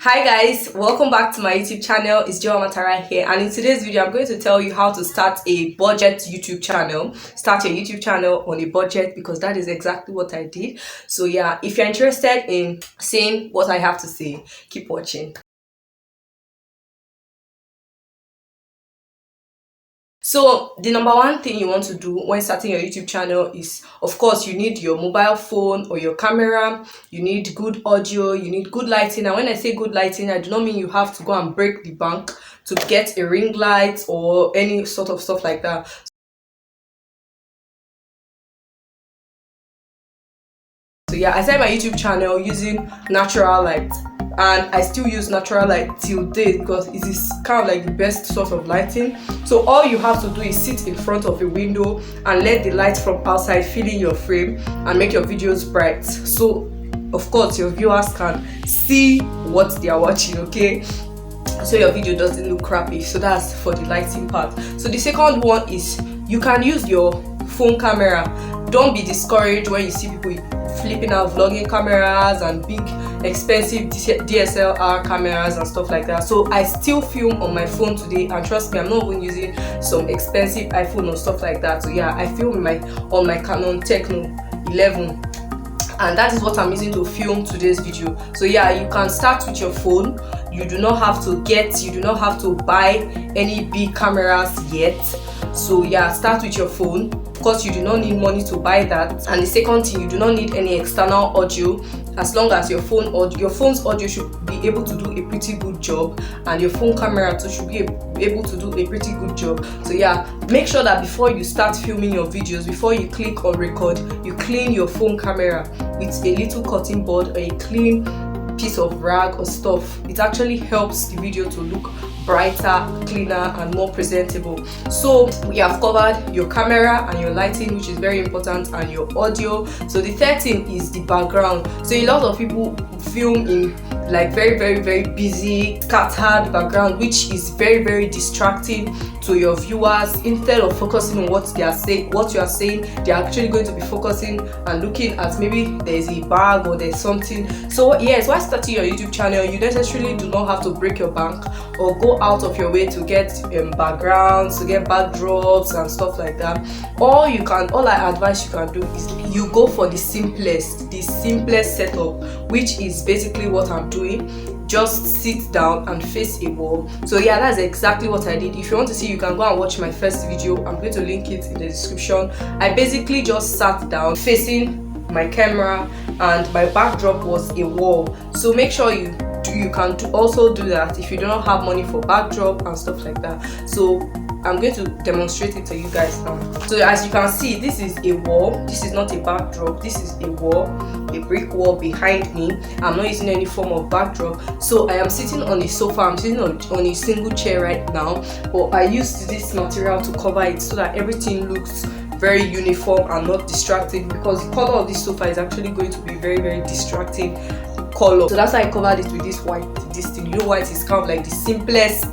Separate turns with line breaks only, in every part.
Hi guys, welcome back to my YouTube channel. It's Joa Matara here, and in today's video I'm going to tell you how to start a budget YouTube channel. Start your YouTube channel on a budget, because that is exactly what I did. So yeah, if you're interested in seeing what I have to say, keep watching. So the number one thing you want to do when starting your YouTube channel is, of course, you need your mobile phone or your camera. You need good audio, you need good lighting. And when I say good lighting, I do not mean you have to go and break the bank to get a ring light or any sort of stuff like that. So yeah, I started my YouTube channel using natural light, and I still use natural light till date because it is kind of like the best source of lighting. So all you have to do is sit in front of a window and let the light from outside fill in your frame and make your videos bright, so of course your viewers can see what they are watching, okay? So your video doesn't look crappy. So that's for the lighting part. So the second one is you can use your phone camera. Don't be discouraged when you see people flipping out vlogging cameras and big expensive DSLR cameras and stuff like that. So I still film on my phone today, and trust me, I'm not even using some expensive iPhone or stuff like that. So yeah, I film on my Canon Techno 11, and that is what I'm using to film today's video. So yeah, you can start with your phone. You do not have to buy any big cameras yet. So yeah, start with your phone. Of course, you do not need money to buy that. And the second thing, you do not need any external audio, as long as your phone's audio should be able to do a pretty good job, and your phone camera too should be able to do a pretty good job. So yeah, make sure that before you start filming your videos, before you click on record, you clean your phone camera with a little cotton board or a clean piece of rag or stuff. It actually helps the video to look brighter, cleaner, and more presentable. So we have covered your camera and your lighting, which is very important, and your audio. So the third thing is the background. So a lot of people film in like very busy, scattered background, which is very distracting to your viewers. Instead of focusing on what you are saying, they're actually going to be focusing and looking at maybe there's a bag or there's something. So yes, while starting your YouTube channel, you necessarily do not have to break your bank or go out of your way to get backgrounds, to get backdrops and stuff like that. All I advise you can do is you go for the simplest setup, which is basically what I'm doing. Just sit down and face a wall. So yeah, that's exactly what I did. If you want to see, you can go and watch my first video. I'm going to link it in the description. I basically just sat down facing my camera, and my backdrop was a wall. So make sure you can also do that if you do not have money for backdrop and stuff like that. So I'm going to demonstrate it to you guys now. So as you can see, this is a wall. This is not a backdrop. This is a wall, a brick wall behind me. I'm not using any form of backdrop. So I am sitting on a sofa. I'm sitting on a single chair right now, but I used this material to cover it so that everything looks very uniform and not distracting, because the color of this sofa is actually going to be very distracting color. So that's why I covered it with this thing. You know, white is kind of like the simplest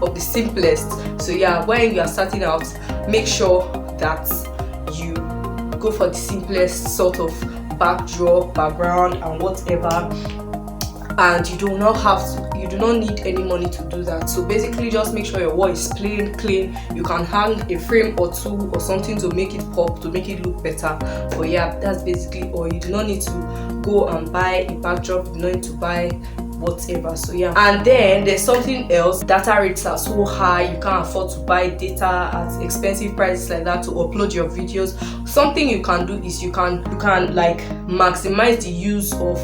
of the simplest. So yeah, when you are starting out, make sure that you go for the simplest sort of background and whatever, and you do not need any money to do that. So basically, just make sure your wall is plain, clean. You can hang a frame or two or something to make it pop, to make it look better. But yeah, that's basically all. You do not need to go and buy a backdrop. You do not need to buy whatever. So yeah, and then there's something else. Data rates are so high, you can't afford to buy data at expensive prices like that to upload your videos. Something you can do is you can like maximize the use of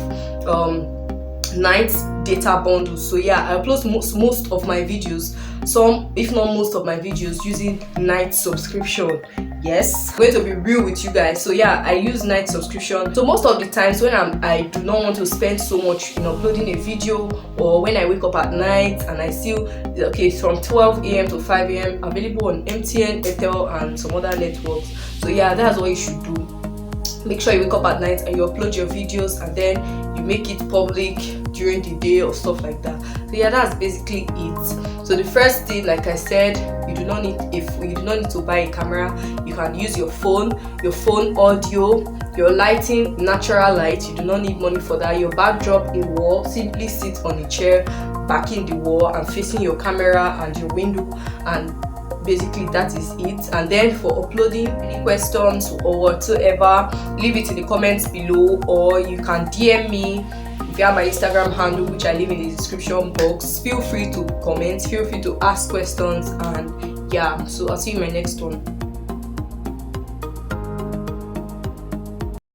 night data bundles. So yeah, I upload most of my videos, some if not most of my videos, using night subscription. Yes, I'm going to be real with you guys. So yeah, I use night subscription. So most of the times when I do not want to spend so much in uploading a video, or when I wake up at night and I still, okay, from 12 a.m. to 5 a.m. available on MTN, Airtel, and some other networks. So yeah, that's what you should do. Make sure you wake up at night and you upload your videos, and then you make it public during the day or stuff like that. So yeah, that's basically it. So the first thing, like I said, you do not need to buy a camera. You can use your phone audio, Your lighting, natural light, you do not need money for that. Your backdrop, a wall, simply sit on a chair backing the wall and facing your camera and your window, and basically that is it. And then for uploading any questions or whatsoever, leave it in the comments below, or you can DM me via my Instagram handle, which I leave in the description box. Feel free to comment, feel free to ask questions, and yeah, so I'll see you in my next one.